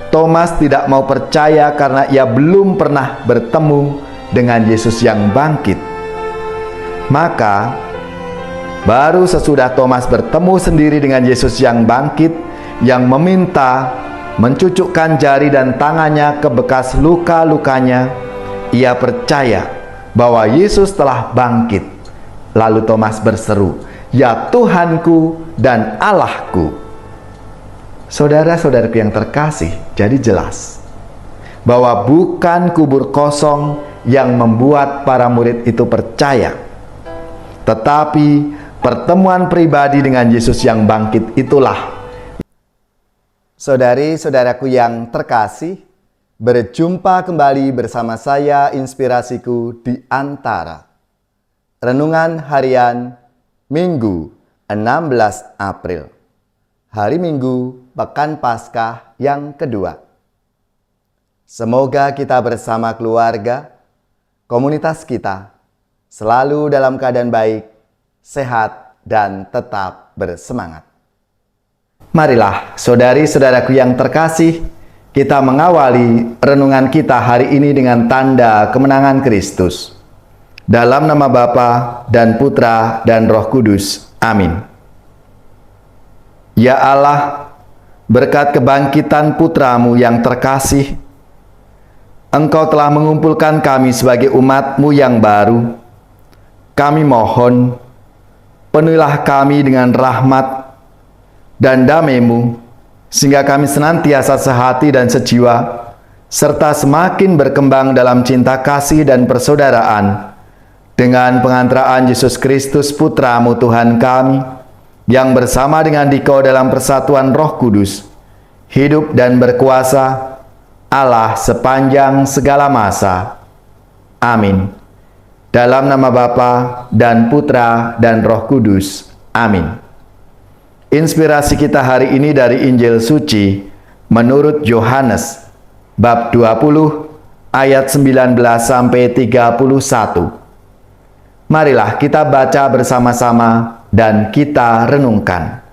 Thomas tidak mau percaya karena ia belum pernah bertemu dengan Yesus yang bangkit. Maka baru sesudah Thomas bertemu sendiri dengan Yesus yang bangkit, yang meminta mencucukkan jari dan tangannya ke bekas luka-lukanya, ia percaya bahwa Yesus telah bangkit. Lalu Thomas berseru, "Ya Tuhanku dan Allahku." Saudara-saudaraku yang terkasih, jadi jelas bahwa bukan kubur kosong yang membuat para murid itu percaya, tetapi pertemuan pribadi dengan Yesus yang bangkit itulah. Saudari-saudaraku yang terkasih, berjumpa kembali bersama saya Inspirasiku di Antara. Renungan harian Minggu 16 April. Hari Minggu Pekan Paskah yang kedua. Semoga kita bersama keluarga, komunitas kita, selalu dalam keadaan baik, sehat, dan tetap bersemangat. Marilah saudari-saudaraku yang terkasih, kita mengawali renungan kita hari ini dengan tanda kemenangan Kristus. Dalam nama Bapa dan Putra dan Roh Kudus. Amin. Ya Allah, berkat kebangkitan Putra-Mu yang terkasih, Engkau telah mengumpulkan kami sebagai umat-Mu yang baru. Kami mohon, penuhilah kami dengan rahmat dan damai-Mu, sehingga kami senantiasa sehati dan sejiwa, serta semakin berkembang dalam cinta kasih dan persaudaraan, dengan pengantaraan Yesus Kristus Putra-Mu Tuhan kami, yang bersama dengan Dikau dalam persatuan Roh Kudus, hidup dan berkuasa Allah sepanjang segala masa. Amin. Dalam nama Bapa dan Putra dan Roh Kudus. Amin. Inspirasi kita hari ini dari Injil Suci menurut Yohanes, bab 20, ayat 19 sampai 31. Marilah kita baca bersama-sama dan kita renungkan.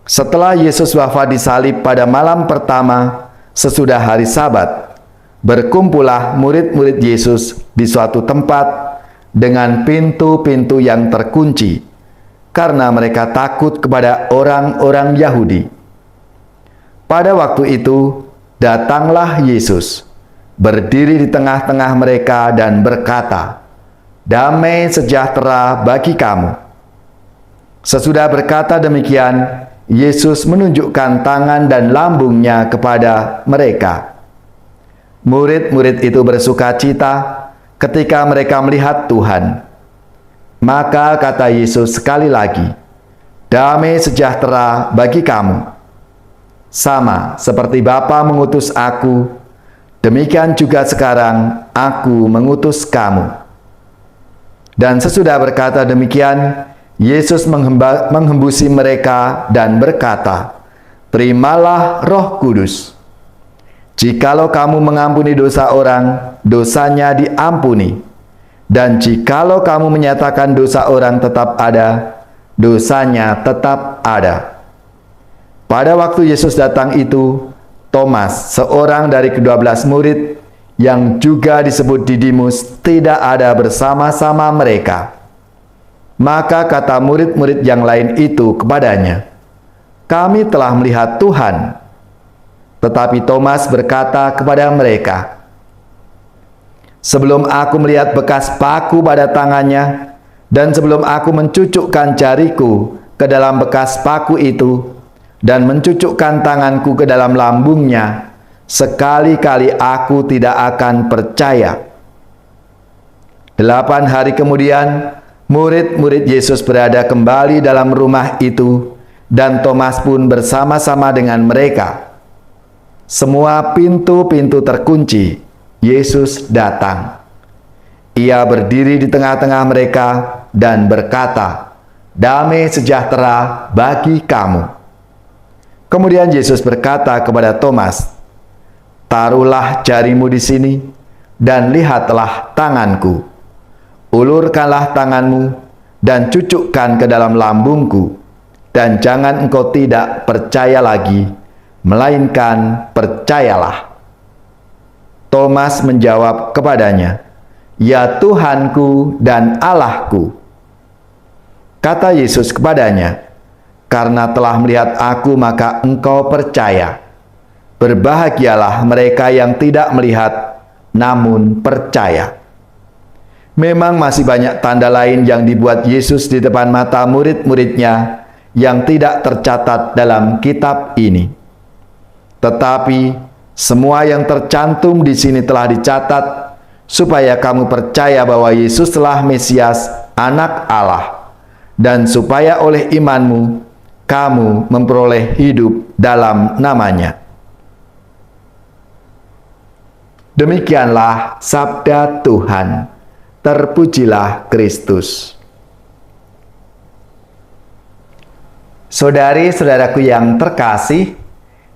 Setelah Yesus wafat disalib pada malam pertama sesudah hari Sabat, berkumpullah murid-murid Yesus di suatu tempat dengan pintu-pintu yang terkunci, karena mereka takut kepada orang-orang Yahudi. Pada waktu itu, datanglah Yesus, berdiri di tengah-tengah mereka dan berkata, "Damai sejahtera bagi kamu." Sesudah berkata demikian, Yesus menunjukkan tangan dan lambungnya kepada mereka. Murid-murid itu bersukacita ketika mereka melihat Tuhan. Maka kata Yesus sekali lagi, "Damai sejahtera bagi kamu. Sama seperti Bapa mengutus aku, demikian juga sekarang aku mengutus kamu." Dan sesudah berkata demikian, Yesus menghembusi mereka dan berkata, "Terimalah Roh Kudus. Jikalau kamu mengampuni dosa orang, dosanya diampuni. Dan jikalau kamu menyatakan dosa orang tetap ada, dosanya tetap ada." Pada waktu Yesus datang itu, Thomas, seorang dari ke-12 murid, yang juga disebut Didimus, tidak ada bersama-sama mereka. Maka kata murid-murid yang lain itu kepadanya, "Kami telah melihat Tuhan." Tetapi Thomas berkata kepada mereka, "Sebelum aku melihat bekas paku pada tangannya, dan sebelum aku mencucukkan jariku ke dalam bekas paku itu, dan mencucukkan tanganku ke dalam lambungnya, sekali-kali aku tidak akan percaya." 8 hari kemudian, murid-murid Yesus berada kembali dalam rumah itu, dan Thomas pun bersama-sama dengan mereka. Semua pintu-pintu terkunci. Yesus datang. Ia berdiri di tengah-tengah mereka dan berkata, "Damai sejahtera bagi kamu." Kemudian Yesus berkata kepada Thomas, "Taruhlah jarimu di sini, dan lihatlah tanganku. Ulurkanlah tanganmu, dan cucukkan ke dalam lambungku, dan jangan engkau tidak percaya lagi, melainkan percayalah." Thomas menjawab kepadanya, "Ya Tuhanku dan Allahku." Kata Yesus kepadanya, "Karena telah melihat Aku, maka engkau percaya. Berbahagialah mereka yang tidak melihat, namun percaya." Memang masih banyak tanda lain yang dibuat Yesus di depan mata murid-muridnya yang tidak tercatat dalam kitab ini. Tetapi semua yang tercantum di sini telah dicatat supaya kamu percaya bahwa Yesuslah Mesias, Anak Allah, dan supaya oleh imanmu kamu memperoleh hidup dalam namanya. Demikianlah sabda Tuhan. Terpujilah Kristus. Saudari-saudaraku yang terkasih,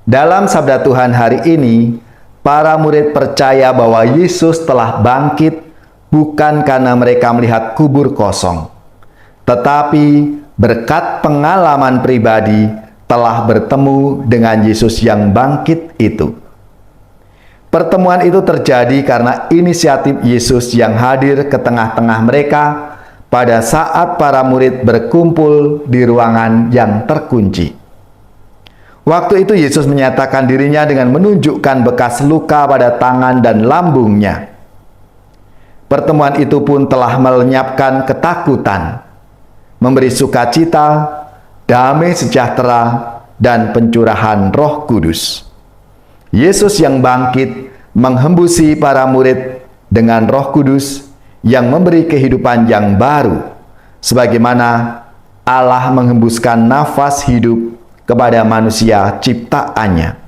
dalam sabda Tuhan hari ini, para murid percaya bahwa Yesus telah bangkit bukan karena mereka melihat kubur kosong, tetapi berkat pengalaman pribadi telah bertemu dengan Yesus yang bangkit itu. Pertemuan itu terjadi karena inisiatif Yesus yang hadir ke tengah-tengah mereka pada saat para murid berkumpul di ruangan yang terkunci. Waktu itu Yesus menyatakan dirinya dengan menunjukkan bekas luka pada tangan dan lambungnya. Pertemuan itu pun telah melenyapkan ketakutan, memberi sukacita, damai sejahtera, dan pencurahan Roh Kudus. Yesus yang bangkit menghembusi para murid dengan Roh Kudus yang memberi kehidupan yang baru, sebagaimana Allah menghembuskan nafas hidup kepada manusia ciptaannya.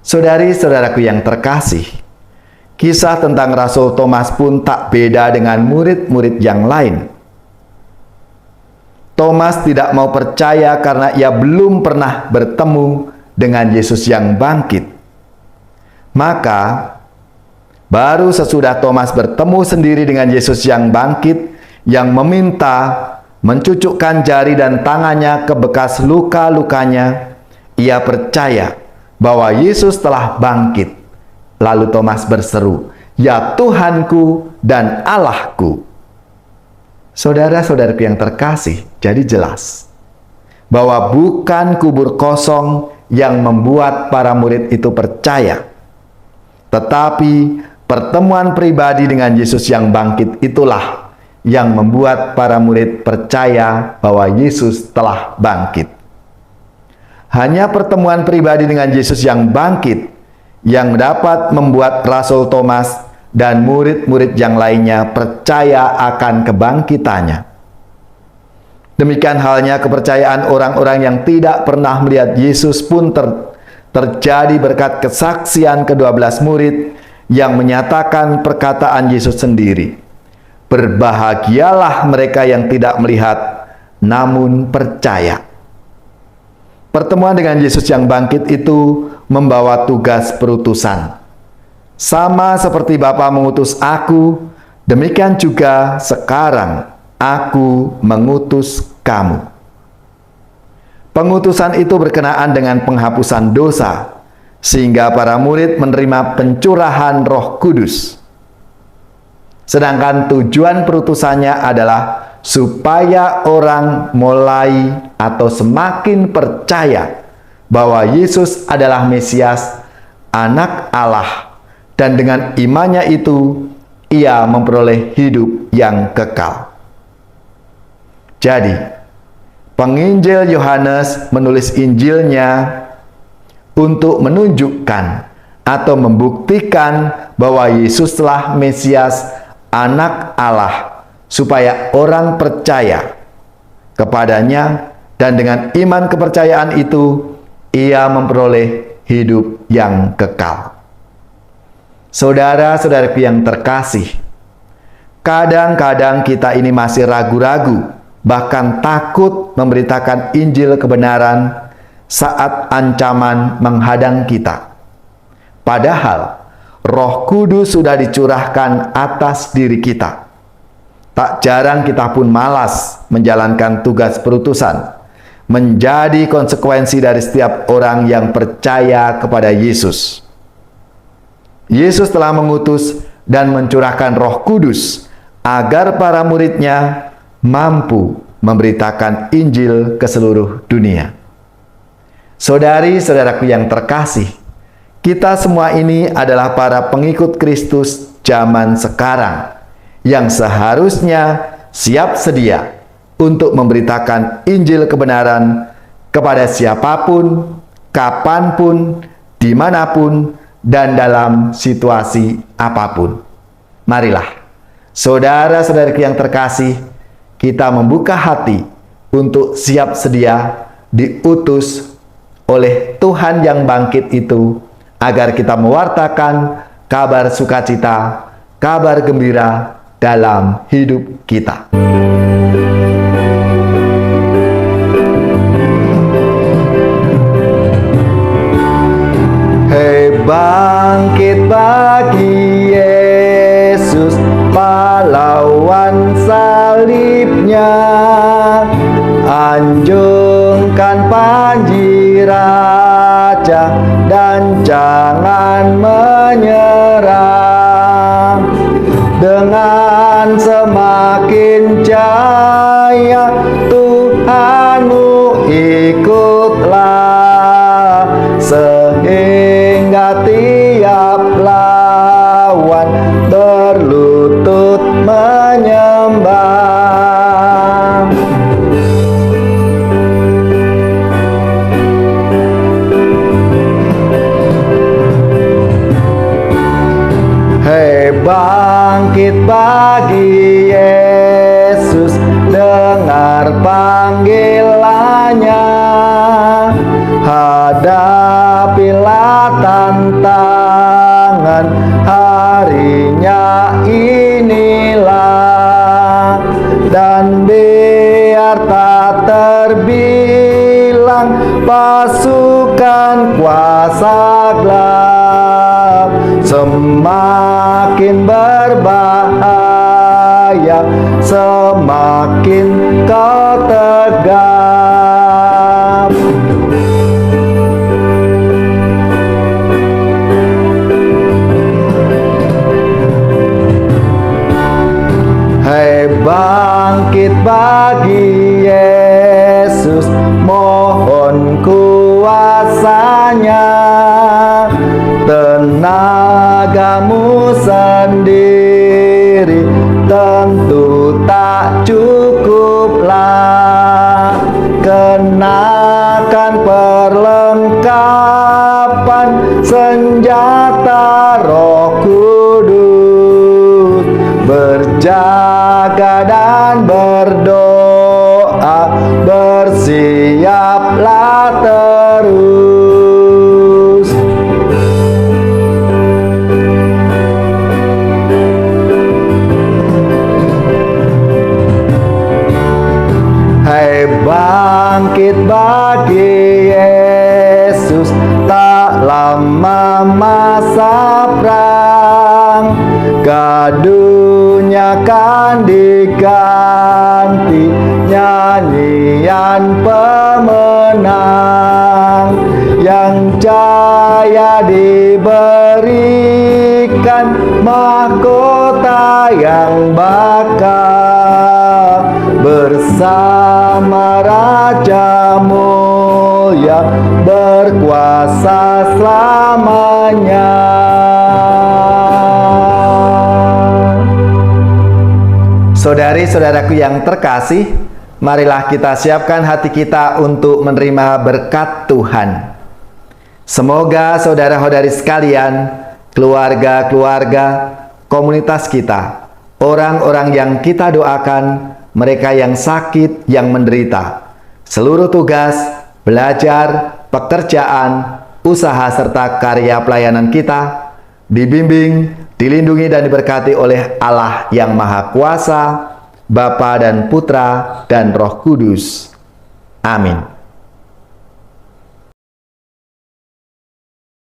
Saudari-saudaraku yang terkasih, kisah tentang Rasul Thomas pun tak beda dengan murid-murid yang lain. Thomas tidak mau percaya karena ia belum pernah bertemu dengan Yesus yang bangkit. Maka, baru sesudah Thomas bertemu sendiri dengan Yesus yang bangkit, yang meminta mencucukkan jari dan tangannya ke bekas luka-lukanya, ia percaya bahwa Yesus telah bangkit. Lalu Thomas berseru, "Ya Tuhanku dan Allahku." Saudara-saudaraku yang terkasih, jadi jelas bahwa bukan kubur kosong yang membuat para murid itu percaya, tetapi pertemuan pribadi dengan Yesus yang bangkit itulah yang membuat para murid percaya bahwa Yesus telah bangkit. Hanya pertemuan pribadi dengan Yesus yang bangkit yang dapat membuat Rasul Thomas dan murid-murid yang lainnya percaya akan kebangkitannya. Demikian halnya kepercayaan orang-orang yang tidak pernah melihat Yesus pun terjadi berkat kesaksian ke-12 murid yang menyatakan perkataan Yesus sendiri. Berbahagialah mereka yang tidak melihat, namun percaya. Pertemuan dengan Yesus yang bangkit itu membawa tugas perutusan. Sama seperti Bapa mengutus aku, demikian juga sekarang aku mengutus kamu. Pengutusan itu berkenaan dengan penghapusan dosa, sehingga para murid menerima pencurahan Roh Kudus. Sedangkan tujuan perutusannya adalah supaya orang mulai atau semakin percaya bahwa Yesus adalah Mesias, Anak Allah, dan dengan imannya itu ia memperoleh hidup yang kekal. Jadi, penginjil Yohanes menulis Injilnya untuk menunjukkan atau membuktikan bahwa Yesuslah Mesias, Anak Allah, supaya orang percaya kepadanya, dan dengan iman kepercayaan itu ia memperoleh hidup yang kekal. Saudara-saudaraku yang terkasih, kadang-kadang kita ini masih ragu-ragu, bahkan takut memberitakan Injil kebenaran saat ancaman menghadang kita. Padahal Roh Kudus sudah dicurahkan atas diri kita. Tak jarang kita pun malas menjalankan tugas perutusan, menjadi konsekuensi dari setiap orang yang percaya kepada Yesus. Yesus telah mengutus dan mencurahkan Roh Kudus agar para murid-Nya mampu memberitakan Injil ke seluruh dunia. Saudari-saudaraku yang terkasih, kita semua ini adalah para pengikut Kristus zaman sekarang yang seharusnya siap sedia untuk memberitakan Injil kebenaran kepada siapapun, kapanpun, dimanapun, dan dalam situasi apapun. Marilah, saudara-saudariku yang terkasih, kita membuka hati untuk siap sedia diutus oleh Tuhan yang bangkit itu, agar kita mewartakan kabar sukacita, kabar gembira dalam hidup kita. Bangkit bagi Yesus, pahlawan salibnya, anjungkan panji raja dan jangan menyerah. Dengan semakin jaya Tuhanmu ikutlah, sehingga tiap lawan berlutut menyembah. Hei, bangkit bagi Yesus, dengar panggilannya, hadapilah tantangan harinya inilah, dan biar tak terbilang pasukan kuasa gelap, semakin berbahaya, semakin kau tegap. Hei, bangkit bagi Yesus, mohon kuasanya, tenagamu sendiri tentu tak cukuplah. Kenakan perlengkapan senjata Roh Kudus, berjaga dan berdoa, bersiaplah terus. Hei, bangkit bagi Yesus, tak lama masa perang, gaduhnya kan diganti nyanyian pemenang, yang jaya diberikan mahkota yang bakal bersama Raja mulia berkuasa selamanya. Saudari-saudaraku yang terkasih, marilah kita siapkan hati kita untuk menerima berkat Tuhan. Semoga saudara-saudari sekalian, keluarga-keluarga, komunitas kita, orang-orang yang kita doakan, mereka yang sakit, yang menderita, seluruh tugas, belajar, pekerjaan, usaha, serta karya pelayanan kita, dibimbing, dilindungi dan diberkati oleh Allah yang Maha Kuasa, Bapa dan Putra dan Roh Kudus. Amin.